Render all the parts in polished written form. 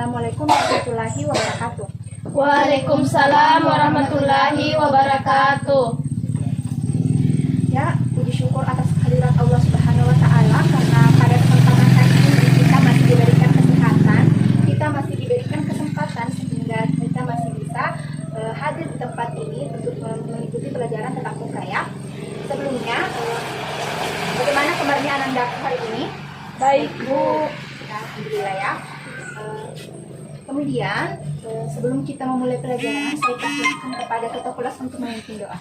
Assalamualaikum warahmatullahi wabarakatuh. Waalaikumsalam warahmatullahi wabarakatuh. Ya, puji syukur atas kehadirat Allah Subhanahu wa taala karena pada kesempatan hari ini kita masih diberikan kesehatan, kita masih diberikan kesempatan sehingga kita masih bisa hadir di tempat ini untuk mengikuti pelajaran tatap muka ya. Sebelumnya, bagaimana kabarnya Ananda hari ini? Baik, Bu. Ya, alhamdulillah ya. Kemudian sebelum kita memulai pelajaran, saya persilakan kepada ketua kelas untuk memimpin doa.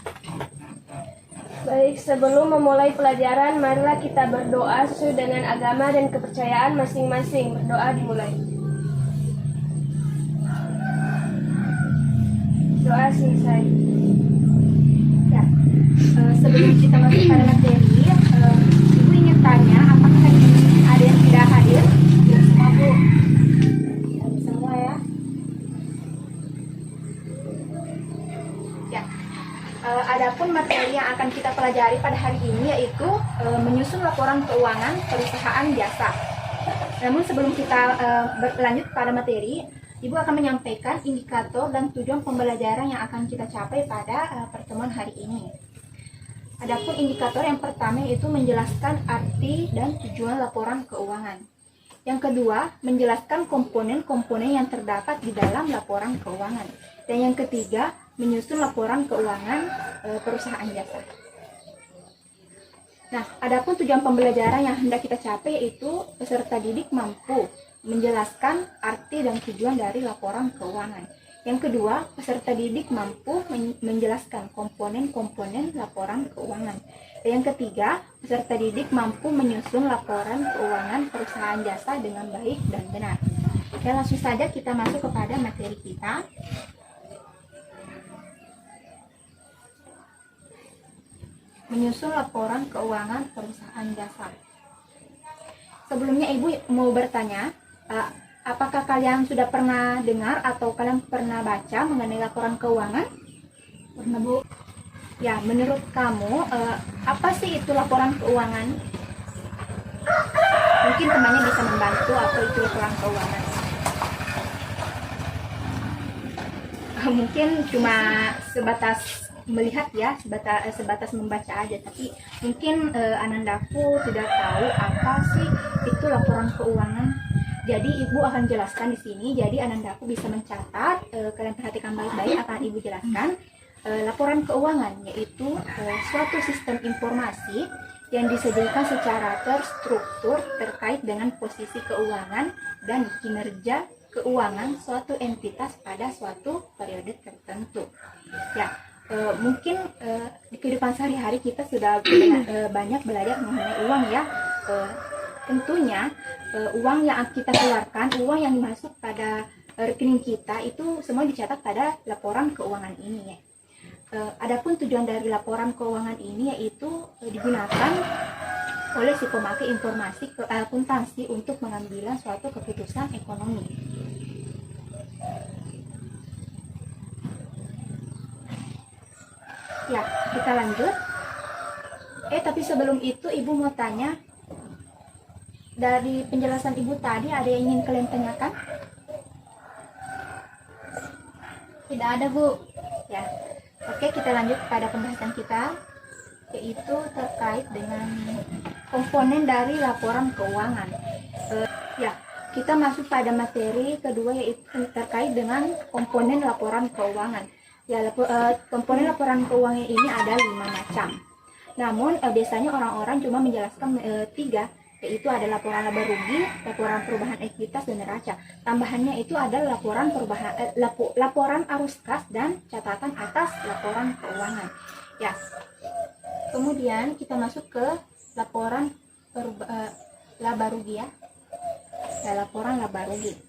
Baik, sebelum memulai pelajaran, marilah kita berdoa sesuai dengan agama dan kepercayaan masing-masing. Berdoa dimulai. Doa selesai. Ya, sebelum kita masuk pada materi, Ibu ingin tanya, apakah hari ini ada yang tidak hadir? Ya, semua Bu. Ya, semua ya. Ya, adapun materi yang akan kita pelajari pada hari ini yaitu menyusun laporan keuangan perusahaan jasa. Namun sebelum kita berlanjut pada materi, Ibu akan menyampaikan indikator dan tujuan pembelajaran yang akan kita capai pada pertemuan hari ini. Adapun indikator yang pertama yaitu menjelaskan arti dan tujuan laporan keuangan. Yang kedua, menjelaskan komponen-komponen yang terdapat di dalam laporan keuangan. Dan yang ketiga, menyusun laporan keuangan perusahaan jasa. Nah, adapun tujuan pembelajaran yang hendak kita capai yaitu peserta didik mampu menjelaskan arti dan tujuan dari laporan keuangan. Yang kedua, peserta didik mampu menjelaskan komponen-komponen laporan keuangan. Dan yang ketiga, peserta didik mampu menyusun laporan keuangan perusahaan jasa dengan baik dan benar. Oke, langsung saja kita masuk kepada materi kita. Menyusun laporan keuangan perusahaan jasa. Sebelumnya Ibu mau bertanya, apakah kalian sudah pernah dengar atau kalian pernah baca mengenai laporan keuangan? Pernah, Bu. Ya, menurut kamu apa sih itu laporan keuangan? Mungkin temannya bisa membantu atau itu laporan keuangan. Mungkin cuma sebatas melihat ya, sebatas membaca aja, tapi mungkin Anandaku tidak tahu apa sih itu laporan keuangan. Jadi Ibu akan jelaskan di sini. Jadi Anandaku bisa mencatat, kalian perhatikan baik-baik akan Ibu jelaskan. Laporan keuangan yaitu suatu sistem informasi yang disediakan secara terstruktur terkait dengan posisi keuangan dan kinerja keuangan suatu entitas pada suatu periode tertentu. Ya, mungkin di kehidupan sehari-hari kita sudah banyak belajar mengenai uang ya. Tentunya uang yang kita keluarkan, uang yang masuk pada rekening kita itu semua dicatat pada laporan keuangan ini ya. Adapun tujuan dari laporan keuangan ini yaitu digunakan oleh si pemakai informasi akuntansi untuk mengambil suatu keputusan ekonomi. Ya, kita lanjut. Tapi sebelum itu Ibu mau tanya, dari penjelasan Ibu tadi ada yang ingin kalian tanyakan? Tidak ada, Bu. Ya. Oke, kita lanjut pada pembahasan kita, yaitu terkait dengan komponen dari laporan keuangan. Ya, kita masuk pada materi kedua yaitu terkait dengan komponen laporan keuangan. Ya, komponen laporan keuangan ini ada 5 macam. Namun biasanya orang-orang cuma menjelaskan 3, yaitu ada laporan laba rugi, laporan perubahan ekuitas dan neraca. Tambahannya itu ada laporan laporan arus kas dan catatan atas laporan keuangan. Ya. Kemudian kita masuk ke laporan laba rugi ya. Laporan laba rugi.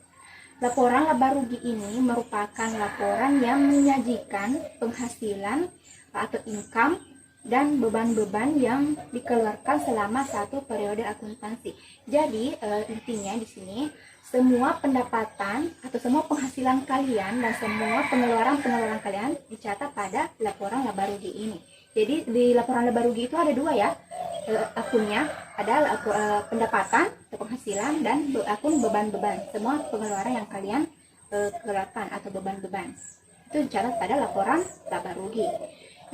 Laporan laba rugi ini merupakan laporan yang menyajikan penghasilan atau income dan beban-beban yang dikeluarkan selama satu periode akuntansi. Jadi intinya di sini semua pendapatan atau semua penghasilan kalian dan semua pengeluaran kalian dicatat pada laporan laba rugi ini. Jadi di laporan laba rugi itu ada 2 ya. akunnya ada pendapatan atau penghasilan dan akun beban-beban, semua pengeluaran yang kalian keluarkan atau beban-beban itu dicatat pada laporan laba rugi.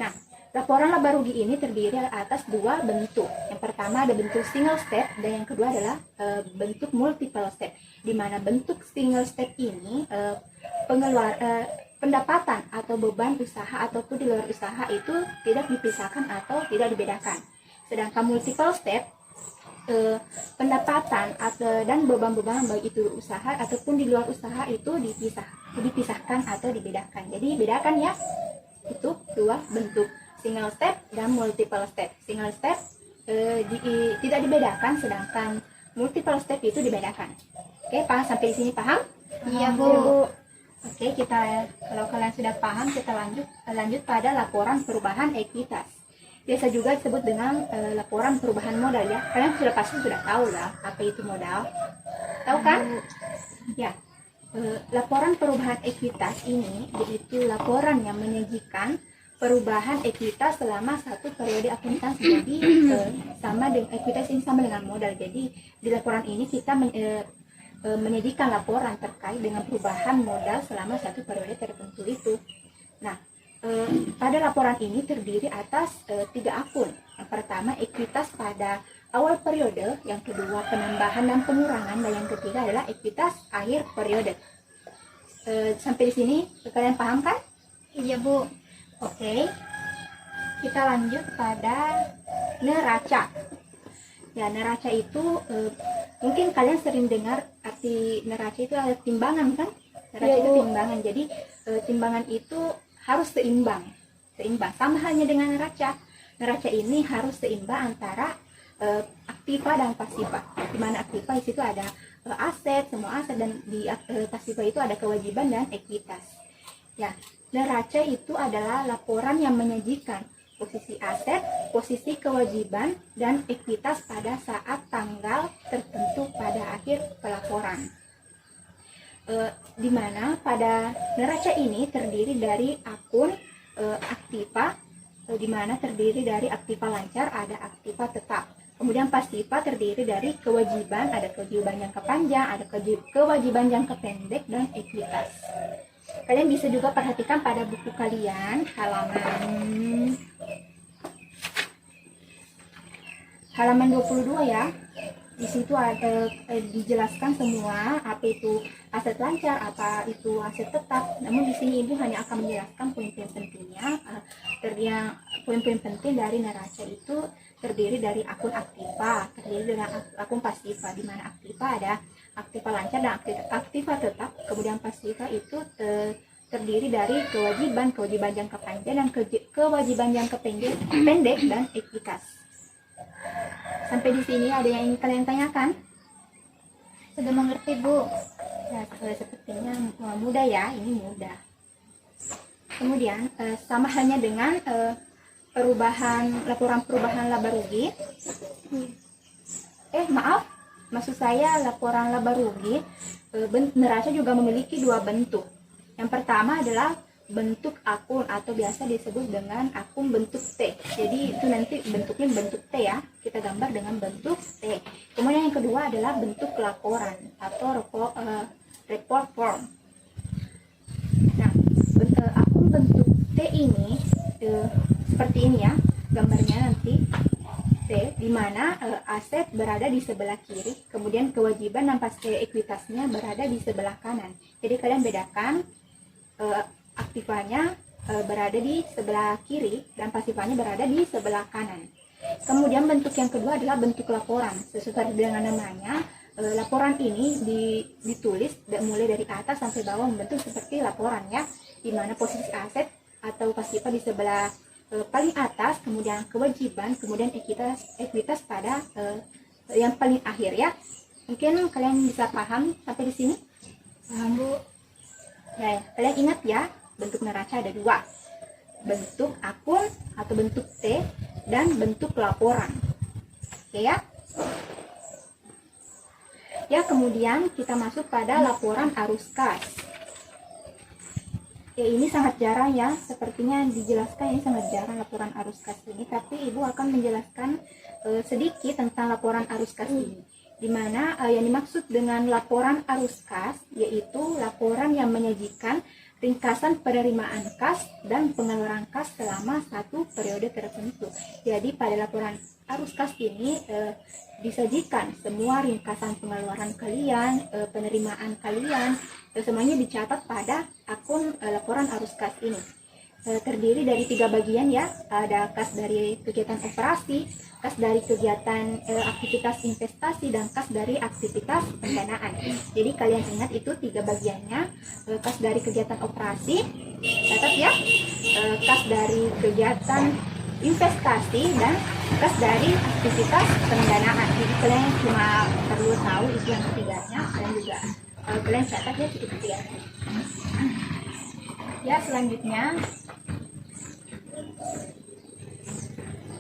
Nah, laporan laba rugi ini terdiri atas dua bentuk. Yang pertama ada bentuk single step dan yang kedua adalah bentuk multiple step. Di mana bentuk single step ini pendapatan atau beban usaha ataupun di luar usaha itu tidak dipisahkan atau tidak dibedakan. Sedangkan multiple step pendapatan dan beban-beban baik itu usaha ataupun di luar usaha itu dipisahkan atau dibedakan. Jadi bedakan ya, itu dua bentuk single step dan multiple step. Single step tidak dibedakan, sedangkan multiple step itu dibedakan. Oke, paham sampai di sini, paham? Iya, Bu. Oke, kalau kalian sudah paham, kita lanjut pada laporan perubahan ekuitas. Biasa juga disebut dengan laporan perubahan modal ya. Kalian pasti sudah tahu lah apa itu modal. Tahu kan? Ya. Laporan perubahan ekuitas ini yaitu laporan yang menyajikan perubahan ekuitas selama satu periode akuntansi. Jadi sama dengan ekuitas ini sama dengan modal. Jadi di laporan ini kita menyajikan laporan terkait dengan perubahan modal selama satu periode tertentu itu. Nah, pada laporan ini terdiri atas 3 akun. Yang pertama ekuitas pada awal periode, yang kedua penambahan dan pengurangan, dan yang ketiga adalah ekuitas akhir periode. Sampai di sini kalian paham kan? Iya, Bu. Oke. Kita lanjut pada neraca. Ya, neraca itu mungkin kalian sering dengar arti neraca itu ada timbangan kan? Neraca itu timbangan. Jadi timbangan itu harus seimbang, sama halnya dengan neraca. Neraca ini harus seimbang antara aktiva dan pasiva. Di mana aktiva di situ ada aset, semua aset, dan di pasiva itu ada kewajiban dan ekuitas. Ya, neraca itu adalah laporan yang menyajikan posisi aset, posisi kewajiban, dan ekuitas pada saat tanggal tertentu pada akhir pelaporan. Di mana pada neraca ini terdiri dari akun aktiva, di mana terdiri dari aktiva lancar, ada aktiva tetap. Kemudian pasiva terdiri dari kewajiban, ada kewajiban jangka panjang, ada kewajiban jangka pendek, dan ekuitas. Kalian bisa juga perhatikan pada buku kalian halaman 22 ya. Di situ ada dijelaskan semua apa itu aset lancar, apa itu aset tetap. Namun di sini Ibu hanya akan menjelaskan poin-poin pentingnya. Poin-poin penting dari neraca itu terdiri dari akun aktiva, terdiri dari akun pasiva, di mana aktiva ada aktiva lancar dan aktiva tetap. Kemudian pasiva itu terdiri dari kewajiban jangka panjang dan kewajiban jangka pendek dan ekuitas. Sampai di sini ada yang ingin kalian tanyakan? Sudah mengerti, Bu? Ya, sepertinya mudah ya, ini mudah. Kemudian sama halnya dengan laporan perubahan laba rugi. Maksud saya laporan laba rugi, neraca juga memiliki 2 bentuk. Yang pertama adalah bentuk akun atau biasa disebut dengan akun bentuk T. Jadi itu nanti bentuknya bentuk T ya. Kita gambar dengan bentuk T. Kemudian yang kedua adalah bentuk laporan atau report form. Nah, akun bentuk T ini seperti ini ya. Gambarnya nanti T, di mana aset berada di sebelah kiri, kemudian kewajiban dan pasti ekuitasnya berada di sebelah kanan. Jadi kalian bedakan aktivanya berada di sebelah kiri dan pasifanya berada di sebelah kanan. Kemudian bentuk yang kedua adalah bentuk laporan. Sesuai dengan namanya, laporan ini ditulis mulai dari atas sampai bawah membentuk seperti laporan ya, di mana posisi aset atau pasifa di sebelah paling atas, kemudian kewajiban, kemudian ekuitas pada yang paling akhir ya. Mungkin kalian bisa paham sampai di sini? Paham, Bu. Ya, kalian ingat ya, bentuk neraca ada 2, bentuk akun atau bentuk T dan bentuk laporan. Oke ya. Ya, kemudian kita masuk pada laporan arus kas. Ya, ini sangat jarang ya, sepertinya dijelaskan ini sangat jarang laporan arus kas ini, tapi Ibu akan menjelaskan sedikit tentang laporan arus kas ini. Di mana yang dimaksud dengan laporan arus kas yaitu laporan yang menyajikan ringkasan penerimaan kas dan pengeluaran kas selama satu periode tertentu. Jadi pada laporan arus kas ini disajikan semua ringkasan pengeluaran kalian, penerimaan kalian, semuanya dicatat pada akun laporan arus kas ini. Terdiri dari 3 bagian ya, ada kas dari kegiatan operasi, kas dari kegiatan aktivitas investasi, dan kas dari aktivitas pendanaan. Jadi kalian ingat itu 3 bagiannya. Kas dari kegiatan operasi, catat ya, kas dari kegiatan investasi, dan kas dari aktivitas pendanaan. Jadi kalian cuma perlu tahu itu yang ketiganya, dan juga kalian catat ya cukup ya. Ya, selanjutnya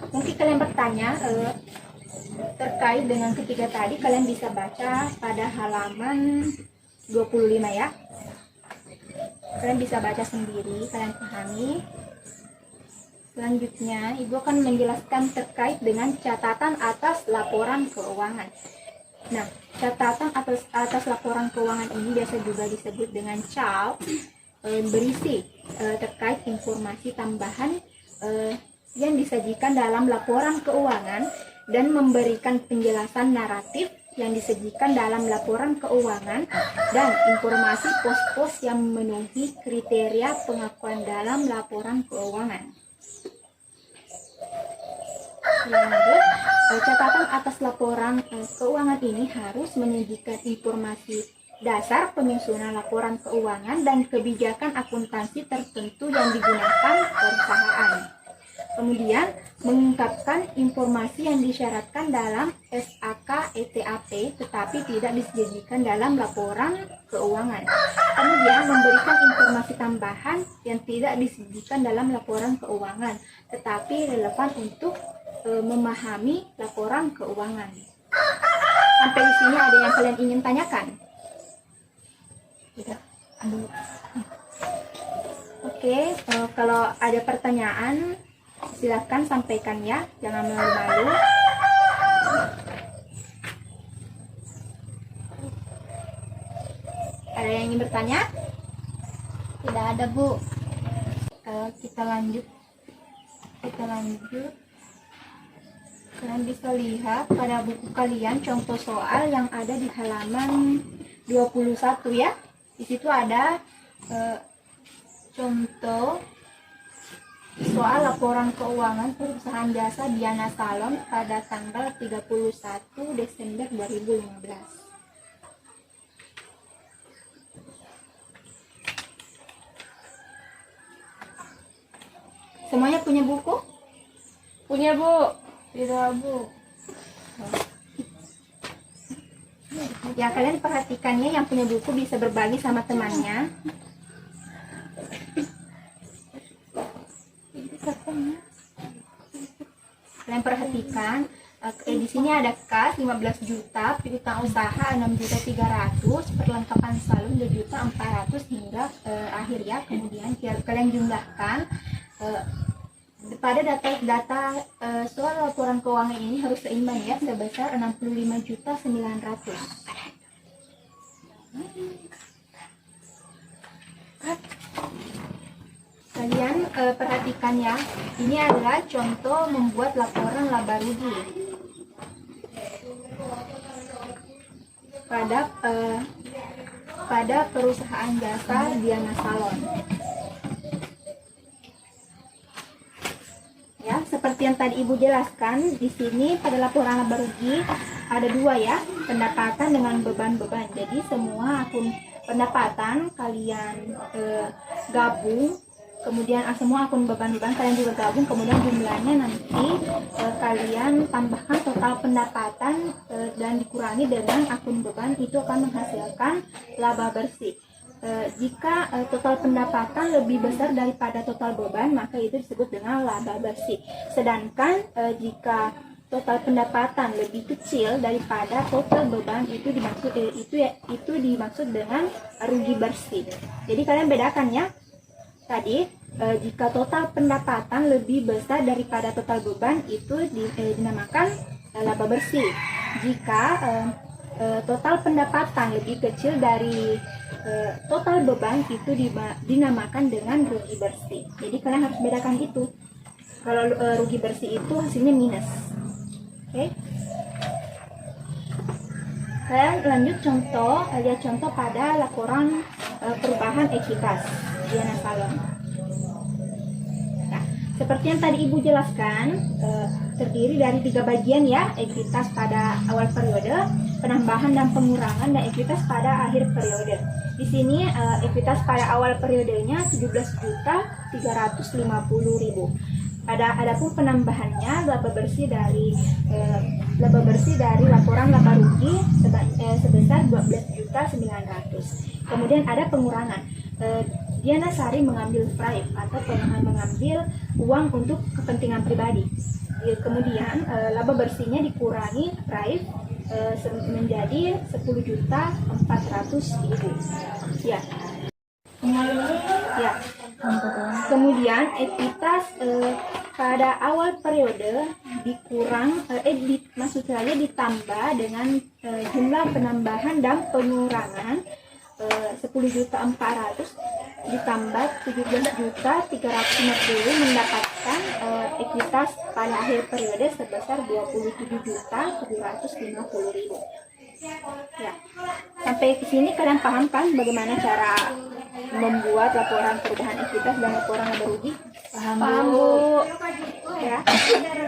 mungkin kalian bertanya terkait dengan ketiga tadi, kalian bisa baca pada halaman 25 ya. Kalian bisa baca sendiri, kalian pahami. Selanjutnya, Ibu akan menjelaskan terkait dengan catatan atas laporan keuangan. Nah, catatan atas laporan keuangan ini biasa juga disebut dengan CAL, berisi terkait informasi tambahan yang disajikan dalam laporan keuangan dan memberikan penjelasan naratif yang disajikan dalam laporan keuangan dan informasi pos-pos yang memenuhi kriteria pengakuan dalam laporan keuangan. Lanjut, catatan atas laporan keuangan ini harus menyajikan informasi dasar penyusunan laporan keuangan dan kebijakan akuntansi tertentu yang digunakan perusahaan. Kemudian, mengungkapkan informasi yang disyaratkan dalam SAK ETAP tetapi tidak disajikan dalam laporan keuangan. Kemudian, memberikan informasi tambahan yang tidak disajikan dalam laporan keuangan tetapi relevan untuk memahami laporan keuangan. Sampai di sini ada yang kalian ingin tanyakan? Tidak. Oke, kalau ada pertanyaan silakan sampaikan ya, jangan malu-malu. Ada yang ingin bertanya? Tidak ada, Bu. Kita lanjut. Kalian bisa lihat pada buku kalian contoh soal yang ada di halaman 21 ya. Di situ ada contoh soal laporan keuangan perusahaan jasa Diana Salon pada tanggal 31 Desember 2015. Semuanya punya buku? Punya, Bu. Tidak, Bu. Ya, kalian perhatikannya, yang punya buku bisa berbagi sama temannya. Kalian perhatikan, di sini ada kas 15 juta, piutang usaha 6.300.000, perlengkapan salon 2.400.000 hingga akhir ya. Kemudian kalian jumlahkan pada data soal laporan keuangan ini harus seimbang ya, sebesar 65.900.000. Kalian perhatikan ya, ini adalah contoh membuat laporan laba rugi pada perusahaan jasa Diana Salon. Ya, seperti yang tadi Ibu jelaskan, di sini pada laporan laba rugi ada 2 ya, pendapatan dengan beban-beban. Jadi semua akun pendapatan kalian gabung, kemudian semua akun beban-beban kalian juga gabung, kemudian jumlahnya nanti kalian tambahkan total pendapatan dan dikurangi dengan akun beban, itu akan menghasilkan laba bersih. Jika total pendapatan lebih besar daripada total beban, maka itu disebut dengan laba bersih. Sedangkan jika total pendapatan lebih kecil daripada total beban, itu dimaksud dengan rugi bersih. Jadi kalian bedakan ya. tadi jika total pendapatan lebih besar daripada total beban itu dinamakan laba bersih. Jika total pendapatan lebih kecil dari total beban itu dinamakan dengan rugi bersih. Jadi kalian harus bedakan itu. Kalau rugi bersih itu hasilnya minus. Oke. Kalian lanjut lihat contoh pada laporan perubahan ekuitas Diana Salon. Nah, seperti yang tadi Ibu jelaskan, terdiri dari 3 bagian ya, ekuitas pada awal periode, penambahan dan pengurangan, dan ekuitas pada akhir periode. Di sini ekuitas pada awal periodenya 17.350.000. Adapun penambahannya laba bersih dari laporan laba rugi sebesar 12.900.000. Kemudian ada pengurangan. Diana Sari mengambil bribe atau mengambil uang untuk kepentingan pribadi. Kemudian laba bersihnya dikurangi bribe menjadi 10.400.000. Ya. Ya. Kemudian ekuitas pada awal periode maksud saya ditambah dengan jumlah penambahan dan pengurangan 10.400 ditambah 17.350 mendapatkan ekuitas pada akhir periode sebesar 27.750.000. Ya. Sampai ke sini kalian paham kan bagaimana cara membuat laporan perubahan ekuitas dan laporan laba rugi? Paham, Bu. Ya.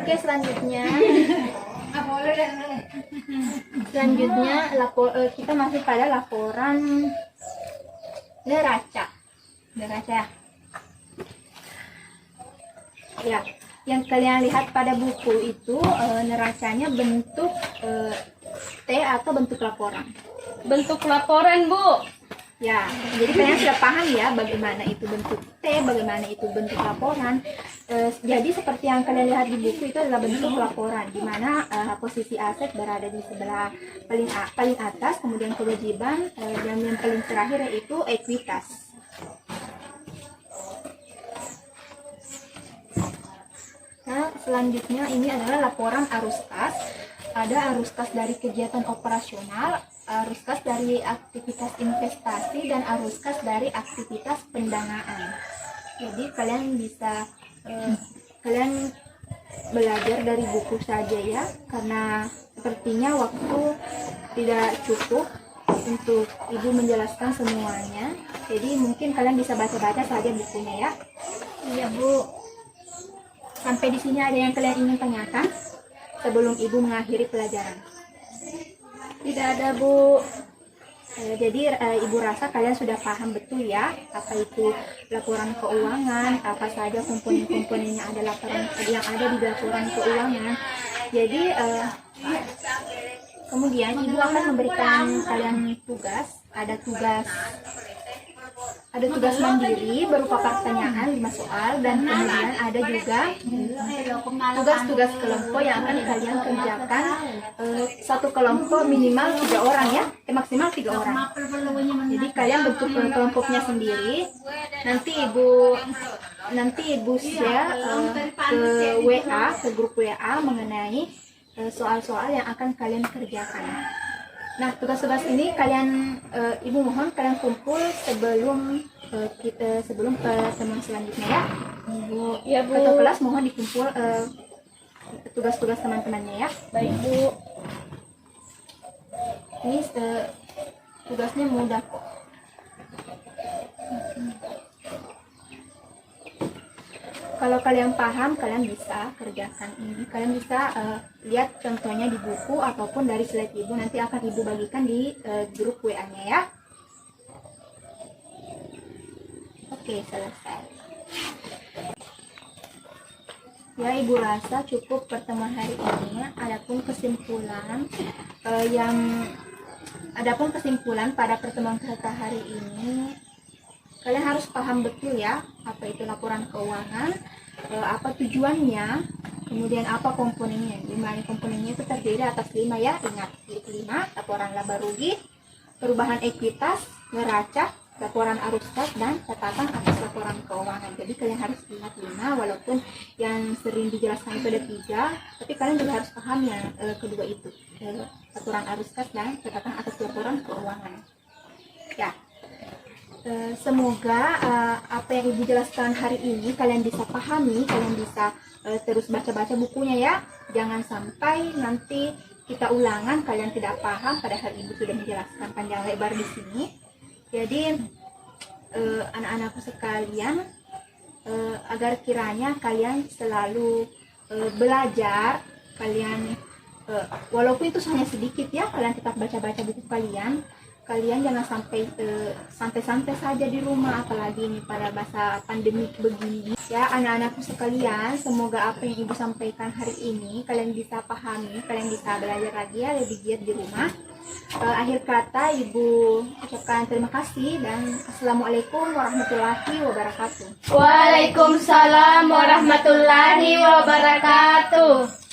Oke, selanjutnya kita masuk pada laporan neraca. Ya, yang kalian lihat pada buku itu neracanya bentuk T atau bentuk laporan. Bentuk laporan, Bu. Ya, jadi kalian sudah paham ya bagaimana itu bentuk T, bagaimana itu bentuk laporan. Jadi seperti yang kalian lihat di buku itu adalah bentuk laporan, di mana posisi aset berada di sebelah paling atas, kemudian kewajiban, dan yang paling terakhir yaitu ekuitas. Nah, selanjutnya ini adalah laporan arus kas. Ada arus kas dari kegiatan operasional, arus kas dari aktivitas investasi, dan arus kas dari aktivitas pendanaan. Jadi kalian bisa kalian belajar dari buku saja ya, karena sepertinya waktu tidak cukup untuk Ibu menjelaskan semuanya. Jadi mungkin kalian bisa baca-baca saja bukunya ya. Iya, Bu. Sampai di sini ada yang kalian ingin tanyakan sebelum Ibu mengakhiri pelajaran? Tidak ada, Bu. Jadi Ibu rasa kalian sudah paham betul ya apa itu laporan keuangan, apa saja komponen-komponennya ada yang ada di laporan keuangan. Jadi kemudian Ibu akan memberikan kalian tugas, ada tugas mandiri berupa pertanyaan 5 soal, dan kemudian ada juga tugas-tugas kelompok yang akan kalian kerjakan. Satu kelompok minimal 3 orang ya, maksimal 3 orang. Jadi kalian bentuk kelompoknya sendiri. Nanti ibu share ke WA, ke grup WA mengenai soal-soal yang akan kalian kerjakan. Nah, tugas-tugas ini Ibu mohon kalian kumpul sebelum pertemuan selanjutnya ya. Ibu, Ya, Bu. Ketua kelas mohon dikumpul tugas-tugas teman-temannya ya. Baik, Bu. Ini tugasnya mudah kok. Kalau kalian paham, kalian bisa kerjakan ini. Kalian bisa lihat contohnya di buku ataupun dari slide Ibu. Nanti akan Ibu bagikan di grup WA-nya ya. Oke, selesai. Ya, Ibu rasa cukup pertemuan hari ini. Adapun kesimpulan pada pertemuan kita hari ini, kalian harus paham betul ya apa itu laporan keuangan, apa tujuannya, kemudian apa komponennya. 5 komponennya itu terdiri atas 5 ya, ingat 5: laporan laba rugi, perubahan ekuitas, neraca, laporan arus kas dan catatan atas laporan keuangan. Jadi kalian harus ingat 5, walaupun yang sering dijelaskan itu ada 3, tapi kalian juga harus paham yang kedua itu, laporan arus kas dan catatan atas laporan keuangan. Ya, semoga apa yang Ibu jelaskan hari ini kalian bisa pahami, kalian bisa terus baca-baca bukunya ya. Jangan sampai nanti kita ulangan kalian tidak paham padahal Ibu sudah menjelaskan panjang lebar di sini. Jadi anak-anakku sekalian, agar kiranya kalian selalu belajar, kalian walaupun itu hanya sedikit ya, kalian tetap baca-baca buku kalian. Kalian jangan sampai santai-santai saja di rumah, apalagi ini pada masa pandemi begini. Ya, anak-anakku sekalian, semoga apa yang Ibu sampaikan hari ini kalian bisa pahami, kalian bisa belajar lagi ya, lebih giat di rumah. Akhir kata Ibu ucapkan terima kasih dan Assalamualaikum warahmatullahi wabarakatuh. Waalaikumsalam warahmatullahi wabarakatuh.